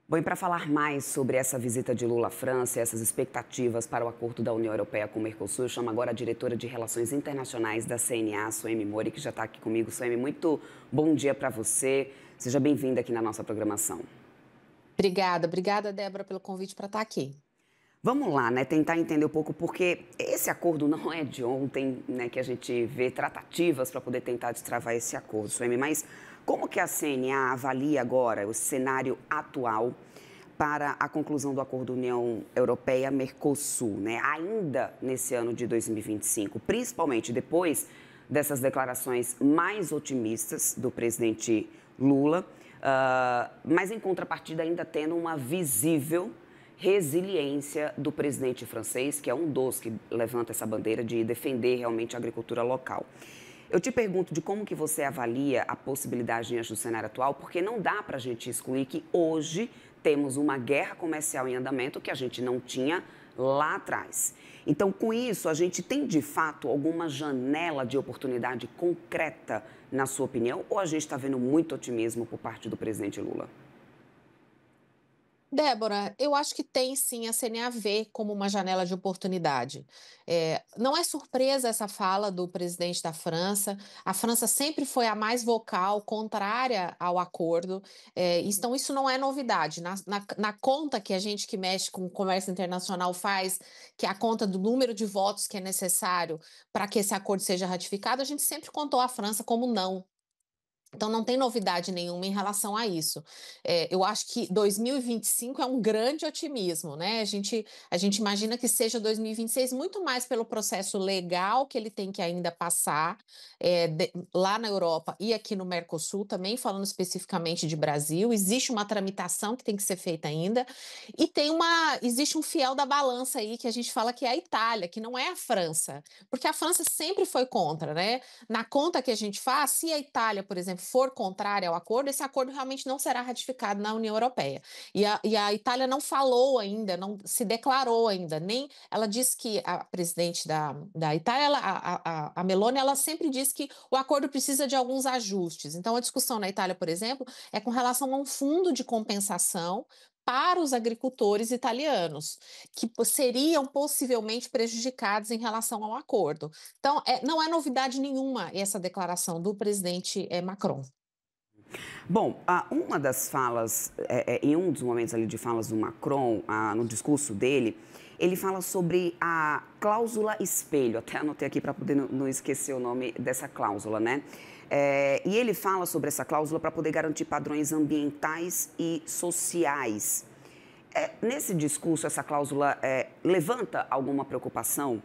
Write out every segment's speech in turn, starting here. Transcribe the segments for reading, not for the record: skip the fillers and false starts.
Bom, e para falar mais sobre essa visita de Lula à França e essas expectativas para o acordo da União Europeia com o Mercosul, eu chamo agora a diretora de Relações Internacionais da CNA, Suemi Mori, que já está aqui comigo. Suemi, muito bom dia para você. Seja bem-vinda aqui na nossa programação. Obrigada, Débora, pelo convite para estar aqui. Vamos lá, né? Tentar entender um pouco, porque esse acordo não é de ontem, né? Que a gente vê tratativas para poder tentar destravar esse acordo, Suemi, mas como que a CNA avalia agora o cenário atual para a conclusão do acordo União Europeia-Mercosul, né? Ainda nesse ano de 2025, principalmente depois dessas declarações mais otimistas do presidente Lula, mas em contrapartida ainda tendo uma visível resiliência do presidente francês, que é um dos que levanta essa bandeira de defender realmente a agricultura local. Eu te pergunto de como que você avalia a possibilidade diante do cenário atual, porque não dá para a gente excluir que hoje temos uma guerra comercial em andamento que a gente não tinha lá atrás. Então, com isso, a gente tem de fato alguma janela de oportunidade concreta, na sua opinião, ou a gente está vendo muito otimismo por parte do presidente Lula? Débora, eu acho que tem sim a CNA vê como uma janela de oportunidade. Não é surpresa essa fala do presidente da França. A França sempre foi a mais vocal, contrária ao acordo. Então, isso não é novidade. Na conta que a gente que mexe com o comércio internacional faz, que é a conta do número de votos que é necessário para que esse acordo seja ratificado, a gente sempre contou a França como não. Então, não tem novidade nenhuma em relação a isso. Eu acho que 2025 é um grande otimismo, né? A gente imagina que seja 2026 muito mais pelo processo legal que ele tem que ainda passar lá na Europa e aqui no Mercosul também, falando especificamente de Brasil. Existe uma tramitação que tem que ser feita ainda e existe um fiel da balança aí que a gente fala que é a Itália, que não é a França, porque a França sempre foi contra, né? Na conta que a gente faz, se a Itália, por exemplo, for contrária ao acordo, esse acordo realmente não será ratificado na União Europeia. E a Itália não falou ainda, não se declarou ainda, nem ela disse que a presidente da Itália, a Meloni, ela sempre diz que o acordo precisa de alguns ajustes. Então, a discussão na Itália, por exemplo, é com relação a um fundo de compensação para os agricultores italianos, que seriam possivelmente prejudicados em relação ao acordo. Então, não é novidade nenhuma essa declaração do presidente Macron. Bom, uma das falas, em um dos momentos ali de falas do Macron, no discurso dele, ele fala sobre a cláusula espelho. Até anotei aqui para poder não esquecer o nome dessa cláusula, né? E ele fala sobre essa cláusula para poder garantir padrões ambientais e sociais. Nesse discurso, essa cláusula levanta alguma preocupação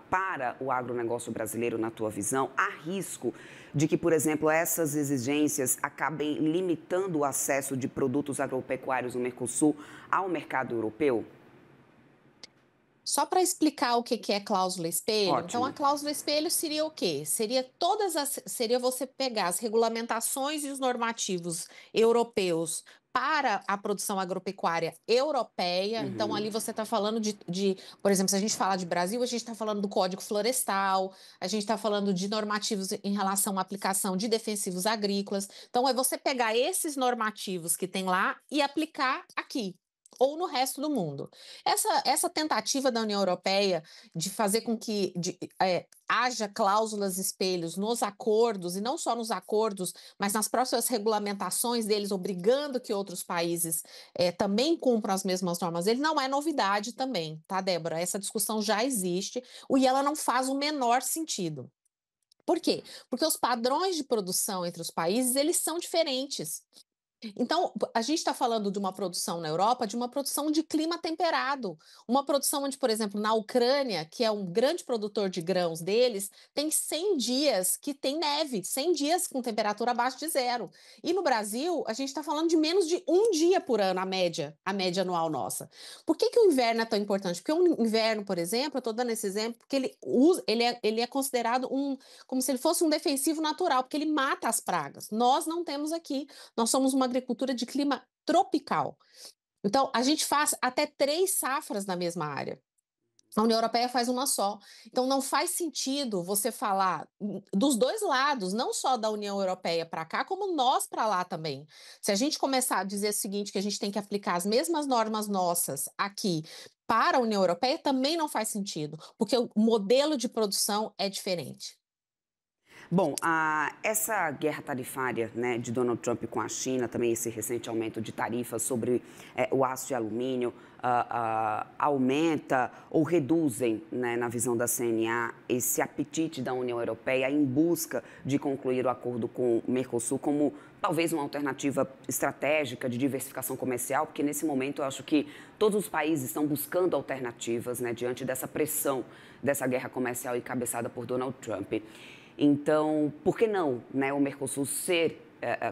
para o agronegócio brasileiro, na tua visão? Há risco de que, por exemplo, essas exigências acabem limitando o acesso de produtos agropecuários no Mercosul ao mercado europeu? Só para explicar o que é cláusula espelho, então a Ótimo. cláusula espelho seria o quê? Seria você pegar as regulamentações e os normativos europeus para a produção agropecuária europeia. Então, Uhum. ali você está falando por exemplo, se a gente fala de Brasil, a gente está falando do Código Florestal, a gente está falando de normativos em relação à aplicação de defensivos agrícolas. Então, é você pegar esses normativos que tem lá e aplicar aqui ou no resto do mundo. Essa tentativa da União Europeia de fazer com que haja cláusulas espelhos nos acordos, e não só nos acordos, mas nas próximas regulamentações deles, obrigando que outros países também cumpram as mesmas normas deles, não é novidade também, tá, Débora? Essa discussão já existe e ela não faz o menor sentido. Por quê? Porque os padrões de produção entre os países, eles são diferentes. Então, a gente está falando de uma produção na Europa, de uma produção de clima temperado. Uma produção onde, por exemplo, na Ucrânia, que é um grande produtor de grãos deles, tem 100 dias que tem neve, 100 dias com temperatura abaixo de zero. E no Brasil, a gente está falando de menos de um dia por ano, a média anual nossa. Por que o inverno é tão importante? Porque o inverno, por exemplo, eu estou dando esse exemplo, porque ele é considerado como se ele fosse um defensivo natural, porque ele mata as pragas. Nós não temos aqui. Nós somos uma agricultura de clima tropical. Então, a gente faz até 3 safras na mesma área. A União Europeia faz uma só. Então, não faz sentido você falar dos dois lados, não só da União Europeia para cá, como nós para lá também. Se a gente começar a dizer o seguinte, que a gente tem que aplicar as mesmas normas nossas aqui para a União Europeia, também não faz sentido, porque o modelo de produção é diferente. Bom, essa guerra tarifária, né, de Donald Trump com a China, também esse recente aumento de tarifas sobre o aço e alumínio, aumenta ou reduzem, né, na visão da CNA, esse apetite da União Europeia em busca de concluir o acordo com o Mercosul como talvez uma alternativa estratégica de diversificação comercial, porque nesse momento eu acho que todos os países estão buscando alternativas, né, diante dessa pressão dessa guerra comercial encabeçada por Donald Trump. Então, por que não, né, o Mercosul ser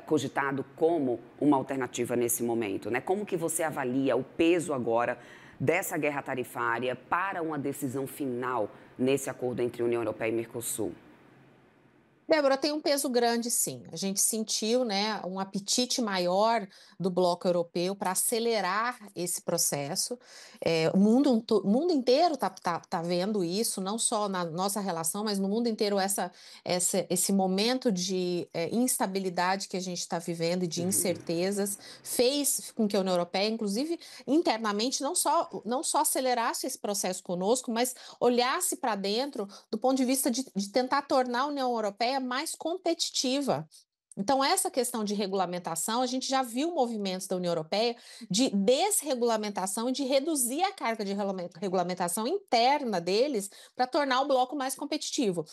cogitado como uma alternativa nesse momento, né? Como que você avalia o peso agora dessa guerra tarifária para uma decisão final nesse acordo entre União Europeia e Mercosul? Débora, tem um peso grande, sim. A gente sentiu, né, um apetite maior do bloco europeu para acelerar esse processo. O mundo inteiro tá vendo isso, não só na nossa relação, mas no mundo inteiro esse momento de instabilidade que a gente está vivendo e de incertezas fez com que a União Europeia, inclusive internamente, não só acelerasse esse processo conosco, mas olhasse para dentro do ponto de vista de tentar tornar a União Europeia mais competitiva. Então, essa questão de regulamentação, a gente já viu movimentos da União Europeia de desregulamentação e de reduzir a carga de regulamentação interna deles para tornar o bloco mais competitivo.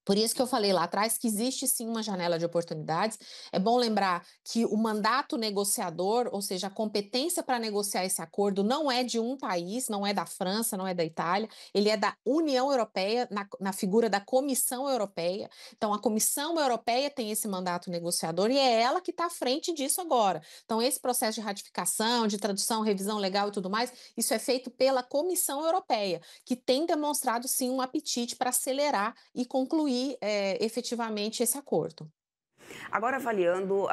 Por isso que eu falei lá atrás que existe sim uma janela de oportunidades. É bom lembrar que o mandato negociador, ou seja, a competência para negociar esse acordo, não é de um país, não é da França, não é da Itália, ele é da União Europeia, na figura da Comissão Europeia. Então, a Comissão Europeia tem esse mandato negociador e é ela que está à frente disso agora. Então, esse processo de ratificação, de tradução, revisão legal e tudo mais, isso é feito pela Comissão Europeia, que tem demonstrado sim um apetite para acelerar e concluir efetivamente esse acordo. Agora, avaliando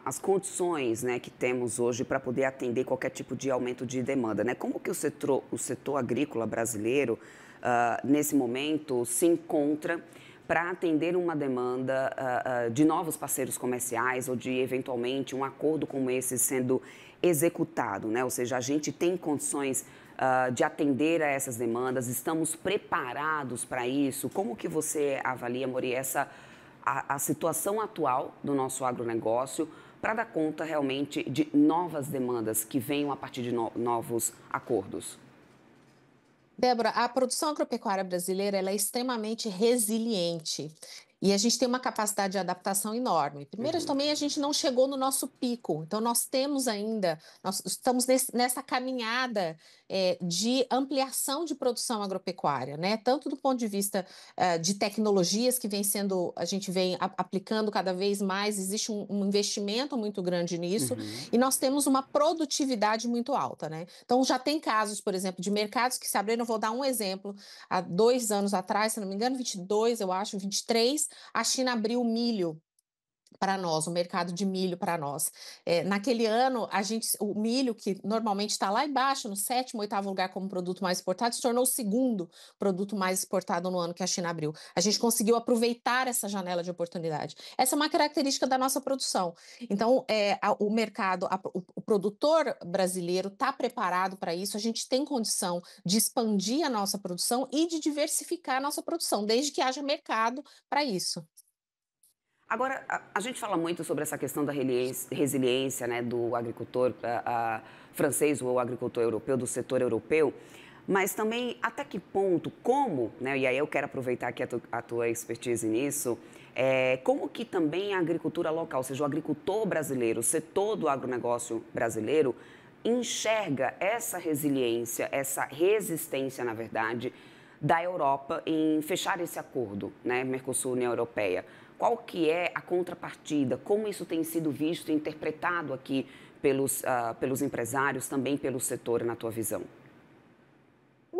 as condições, né, que temos hoje para poder atender qualquer tipo de aumento de demanda, né? Como que o setor agrícola brasileiro, nesse momento, se encontra para atender uma demanda de novos parceiros comerciais ou de, eventualmente, um acordo como esse sendo executado, né? Ou seja, a gente tem condições de atender a essas demandas, estamos preparados para isso? Como que você avalia, Mori, a situação atual do nosso agronegócio para dar conta realmente de novas demandas que venham a partir de novos acordos? Débora, a produção agropecuária brasileira ela é extremamente resiliente e a gente tem uma capacidade de adaptação enorme. Primeiro, também a gente não chegou no nosso pico, então nós temos ainda, nós estamos nessa caminhada de ampliação de produção agropecuária, né? Tanto do ponto de vista de tecnologias que a gente vem aplicando cada vez mais, existe um investimento muito grande nisso e nós temos uma produtividade muito alta, né? Então já tem casos, por exemplo, de mercados que se abriram, vou dar um exemplo, há 2 anos atrás, se não me engano, 22, eu acho, 23, a China abriu milho para nós, o mercado de milho para nós. Naquele ano, o milho, que normalmente está lá embaixo, no 7º, 8º lugar como produto mais exportado, se tornou o segundo produto mais exportado no ano que a China abriu. A gente conseguiu aproveitar essa janela de oportunidade. Essa é uma característica da nossa produção. Então, o mercado, o produtor brasileiro está preparado para isso, a gente tem condição de expandir a nossa produção e de diversificar a nossa produção, desde que haja mercado para isso. Agora, a gente fala muito sobre essa questão da resiliência, né, do agricultor francês ou agricultor europeu, do setor europeu, mas também até que ponto, como, né, e aí eu quero aproveitar aqui a tua expertise nisso, como que também a agricultura local, ou seja, o agricultor brasileiro, o setor do agronegócio brasileiro, enxerga essa resiliência, essa resistência, na verdade, da Europa em fechar esse acordo, né, Mercosul-União Europeia. Qual que é a contrapartida? Como isso tem sido visto e interpretado aqui pelos empresários, também pelo setor, na tua visão?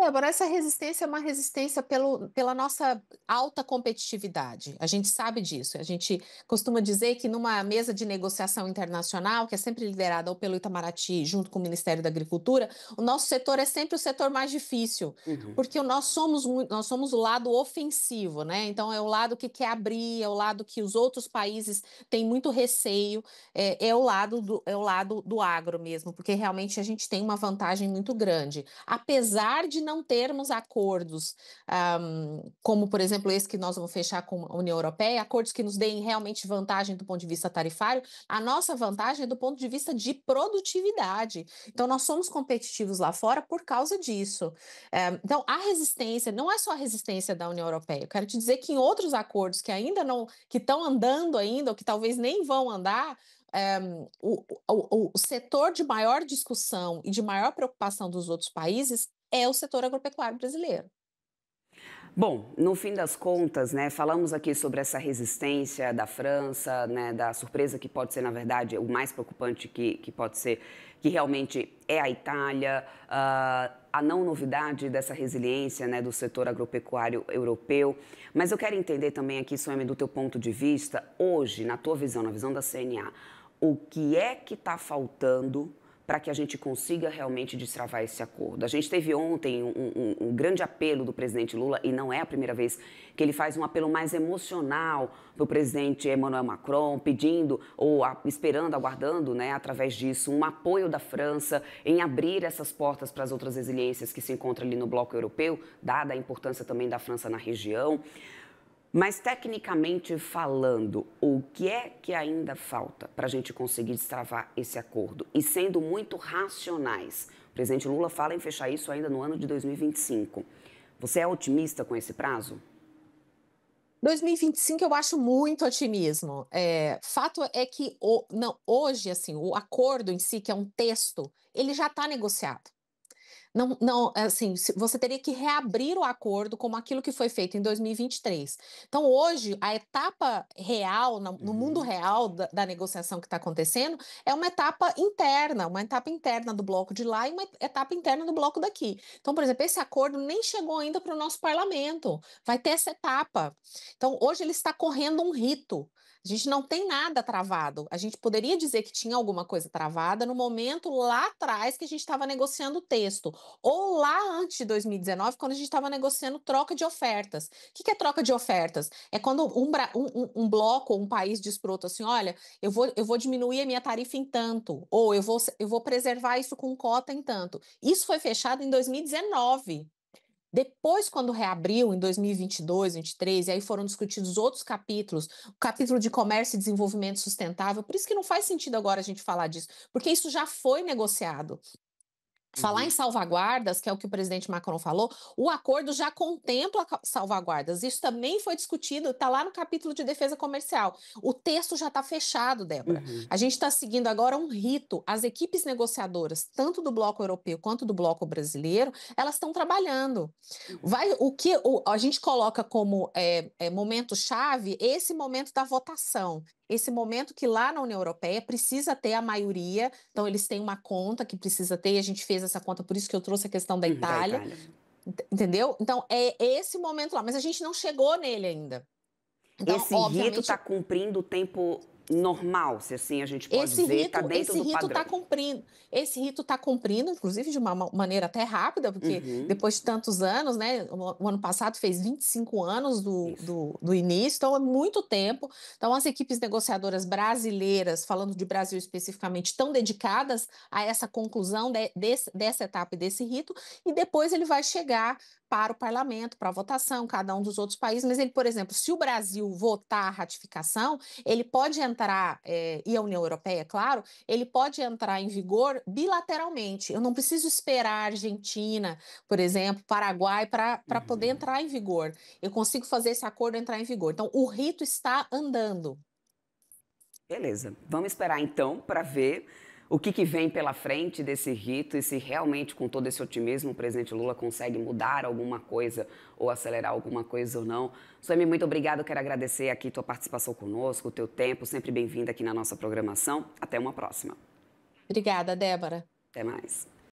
Débora, essa resistência é uma resistência pela nossa alta competitividade. A gente sabe disso. A gente costuma dizer que numa mesa de negociação internacional, que é sempre liderada ou pelo Itamaraty, junto com o Ministério da Agricultura, o nosso setor é sempre o setor mais difícil, Uhum. porque nós somos o lado ofensivo, né? Então, é o lado que quer abrir, é o lado que os outros países têm muito receio, é o lado do agro mesmo, porque realmente a gente tem uma vantagem muito grande. Apesar de não termos acordos, como, por exemplo, esse que nós vamos fechar com a União Europeia, acordos que nos deem realmente vantagem do ponto de vista tarifário, a nossa vantagem é do ponto de vista de produtividade. Então, nós somos competitivos lá fora por causa disso. Então, a resistência não é só a resistência da União Europeia. Eu quero te dizer que em outros acordos que ainda não, que estão andando ainda, ou que talvez nem vão andar, o setor de maior discussão e de maior preocupação dos outros países é o setor agropecuário brasileiro. Bom, no fim das contas, né, falamos aqui sobre essa resistência da França, né, da surpresa que pode ser, na verdade, o mais preocupante que pode ser, que realmente é a Itália, a não novidade dessa resiliência, né, do setor agropecuário europeu. Mas eu quero entender também aqui, Suemi, do teu ponto de vista, hoje, na tua visão, na visão da CNA, o que é que está faltando para que a gente consiga realmente destravar esse acordo. A gente teve ontem um grande apelo do presidente Lula, e não é a primeira vez que ele faz um apelo mais emocional para o presidente Emmanuel Macron, pedindo ou esperando, aguardando, né, através disso, um apoio da França em abrir essas portas para as outras resiliências que se encontram ali no bloco europeu, dada a importância também da França na região. Mas, tecnicamente falando, o que é que ainda falta para a gente conseguir destravar esse acordo? E sendo muito racionais, o presidente Lula fala em fechar isso ainda no ano de 2025. Você é otimista com esse prazo? 2025 eu acho muito otimismo. Fato é que hoje, assim, o acordo em si, que é um texto, ele já está negociado. Não, não, assim, você teria que reabrir o acordo como aquilo que foi feito em 2023. Então, hoje, a etapa real, no mundo real da negociação que está acontecendo, é uma etapa interna do bloco de lá e uma etapa interna do bloco daqui. Então, por exemplo, esse acordo nem chegou ainda para o nosso parlamento, vai ter essa etapa. Então, hoje ele está correndo um rito. A gente não tem nada travado. A gente poderia dizer que tinha alguma coisa travada no momento lá atrás que a gente estava negociando o texto, ou lá antes de 2019, quando a gente estava negociando troca de ofertas. O que é troca de ofertas? É quando um bloco ou um país diz para o outro assim: olha, eu vou diminuir a minha tarifa em tanto, ou eu vou preservar isso com cota em tanto. Isso foi fechado em 2019. Depois, quando reabriu em 2022, 2023, e aí foram discutidos outros capítulos, o capítulo de comércio e desenvolvimento sustentável, por isso que não faz sentido agora a gente falar disso, porque isso já foi negociado. Falar em salvaguardas, que é o que o presidente Macron falou, o acordo já contempla salvaguardas. Isso também foi discutido, está lá no capítulo de defesa comercial. O texto já está fechado, Débora. A gente está seguindo agora um rito. As equipes negociadoras, tanto do bloco europeu quanto do bloco brasileiro, elas estão trabalhando. A gente coloca como momento-chave esse momento da votação. Esse momento que lá na União Europeia precisa ter a maioria, então eles têm uma conta que precisa ter, e a gente fez essa conta, por isso que eu trouxe a questão da Da Itália, Itália. entendeu? Então é esse momento lá, mas a gente não chegou nele ainda. Então, Esse rito está obviamente, cumprindo o tempo normal, se assim a gente pode Esse dizer, está rito, dentro esse do rito está padrão. cumprindo. Esse rito está cumprindo, inclusive de uma maneira até rápida, porque depois de tantos anos, né? O ano passado fez 25 anos Isso. do início, então é muito tempo. Então, as equipes negociadoras brasileiras, falando de Brasil especificamente, estão dedicadas a essa conclusão dessa etapa e desse rito, e depois ele vai chegar para o parlamento, para a votação, cada um dos outros países, mas ele, por exemplo, se o Brasil votar a ratificação, ele pode entrar, e a União Europeia, claro, ele pode entrar em vigor bilateralmente. Eu não preciso esperar a Argentina, por exemplo, Paraguai, para poder entrar em vigor. Eu consigo fazer esse acordo entrar em vigor. Então, o rito está andando. Beleza, vamos esperar então para ver o que vem pela frente desse rito e se realmente, com todo esse otimismo, o presidente Lula consegue mudar alguma coisa ou acelerar alguma coisa ou não. Suemi, muito obrigada, eu quero agradecer aqui tua participação conosco, o teu tempo, sempre bem-vinda aqui na nossa programação. Até uma próxima. Obrigada, Débora. Até mais.